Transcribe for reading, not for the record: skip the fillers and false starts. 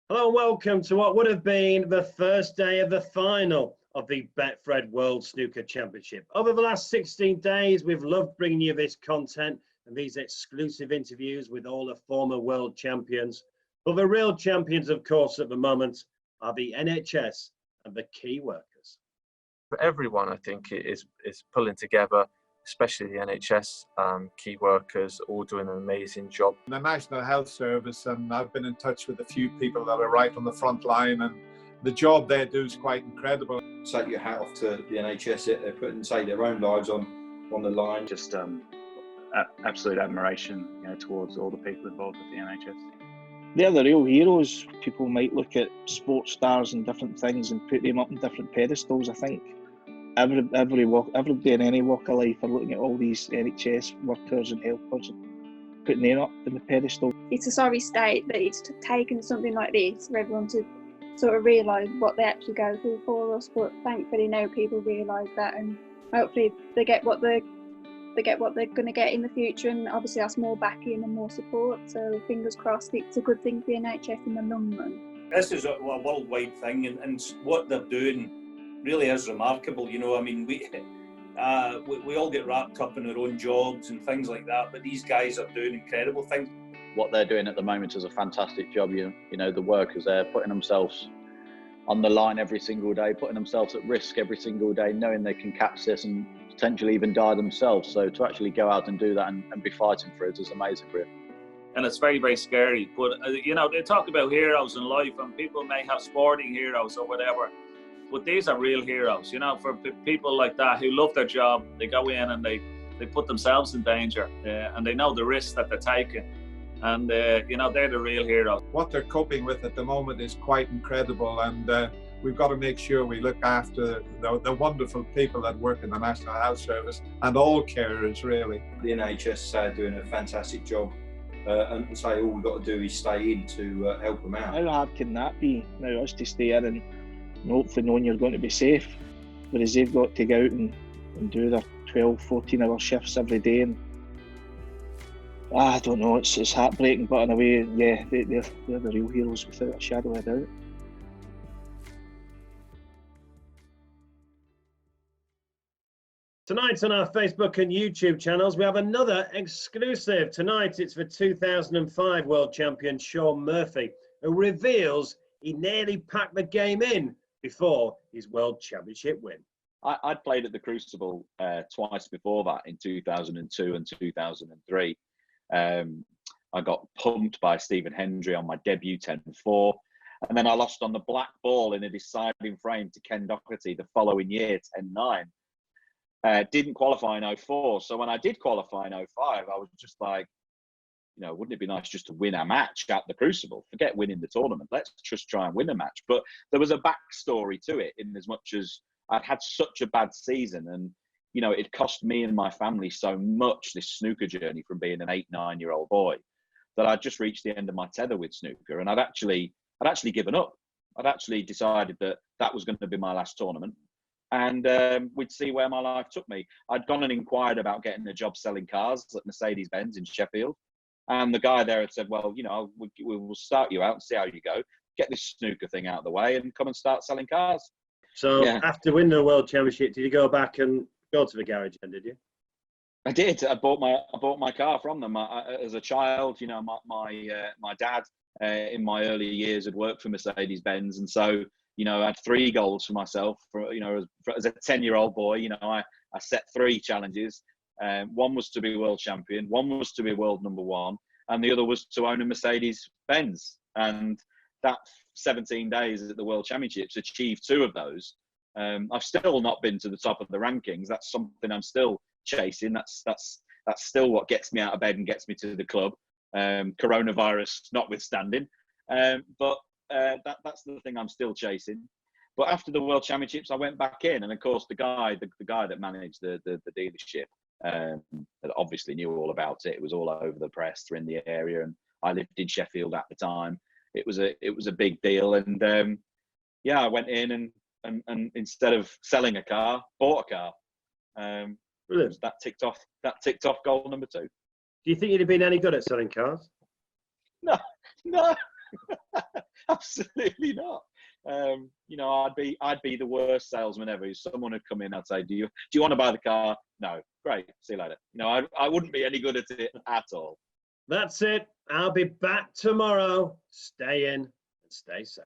Hello and welcome to what would have been the first day of the final of the Betfred World Snooker Championship. Over the last 16 days, we've loved bringing you this content and these exclusive interviews with all the former world champions. But the real champions, of course, at the moment are the NHS and the key workers. For everyone, I think it is pulling together, especially the NHS key workers, all doing an amazing job. The National Health Service, and I've been in touch with a few people that are right on the front line, and the job they do is quite incredible. Take your hat off to the NHS. They're putting, say, their own lives on the line. Just absolute admiration, towards all the people involved with the NHS. They're the real heroes. People might look at sports stars and different things and put them up on different pedestals. I think everybody in any walk of life are looking at all these NHS workers and helpers and putting them up in the pedestal. It's a sorry state that it's taken something like this for everyone to sort of realise what they actually go through for us, but thankfully now people realise that, and hopefully they get what they're going to get in the future, and obviously that's more backing and more support, so fingers crossed it's a good thing for the NHS in the long run. This is a worldwide thing, and what they're doing really is remarkable. We all get wrapped up in our own jobs and things like that, but these guys are doing incredible things. What they're doing at the moment is a fantastic job. You know, the workers there putting themselves on the line every single day, putting themselves at risk every single day, knowing they can catch this and potentially even die themselves. So to actually go out and do that and be fighting for it is amazing for it. And it's very, very scary. But, they talk about heroes in life, and people may have sporting heroes or whatever. But these are real heroes, for people like that who love their job. They go in and they put themselves in danger, and they know the risks that they're taking. And, they're the real heroes. What they're coping with at the moment is quite incredible, and we've got to make sure we look after the wonderful people that work in the National Health Service and all carers, really. The NHS are doing a fantastic job, and say all we've got to do is stay in to help them out. How hard can that be now, us to stay in and hopefully knowing you're going to be safe, whereas they've got to go out and do their 12, 14-hour shifts every day, and I don't know, it's heartbreaking, but in a way, yeah, they're the real heroes without a shadow of a doubt. Tonight on our Facebook and YouTube channels, we have another exclusive. Tonight it's the 2005 World Champion Shaun Murphy, who reveals he nearly packed the game in before his World Championship win. I'd played at the Crucible twice before that, in 2002 and 2003. I got pumped by Stephen Hendry on my debut 10-4, and then I lost on the black ball in a deciding frame to Ken Doherty the following year, 10-9. Didn't qualify in 04, so when I did qualify in 05, I was just like, wouldn't it be nice just to win a match at the Crucible? Forget winning the tournament, let's just try and win a match. But there was a backstory to it, in as much as I'd had such a bad season, and it cost me and my family so much, this snooker journey, from being an 8-9-year-old boy, that I'd just reached the end of my tether with snooker, and I'd actually given up. I'd actually decided that was going to be my last tournament, and we'd see where my life took me. I'd gone and inquired about getting a job selling cars at Mercedes-Benz in Sheffield, and the guy there had said, well, we'll start you out and see how you go, get this snooker thing out of the way and come and start selling cars. So yeah. After winning the World Championship, did you go back and go to the garage then, did you? I did. I bought my car from them. As a child, my dad in my early years had worked for Mercedes-Benz, and so I had 3 goals for myself. As a 10-year-old boy, I set 3 challenges. One was to be world champion, one was to be world number 1, and the other was to own a Mercedes-Benz. And that 17 days at the World Championships achieved 2 of those. I've still not been to the top of the rankings. That's something I'm still chasing. That's still what gets me out of bed and gets me to the club, coronavirus notwithstanding. But that's the thing I'm still chasing. But after the World Championships, I went back in, and of course the guy that managed the dealership that obviously knew all about it. It was all over the press. They're in the area, and I lived in Sheffield at the time. It was a big deal, and I went in and instead of selling a car, bought a car. Brilliant. That ticked off goal number 2. Do you think you'd have been any good at selling cars? No. Absolutely not. You know, I'd be the worst salesman ever. If someone would come in, I'd say, do you want to buy the car? No. Great. See you later. You know, I wouldn't be any good at it at all. That's it. I'll be back tomorrow. Stay in and stay safe.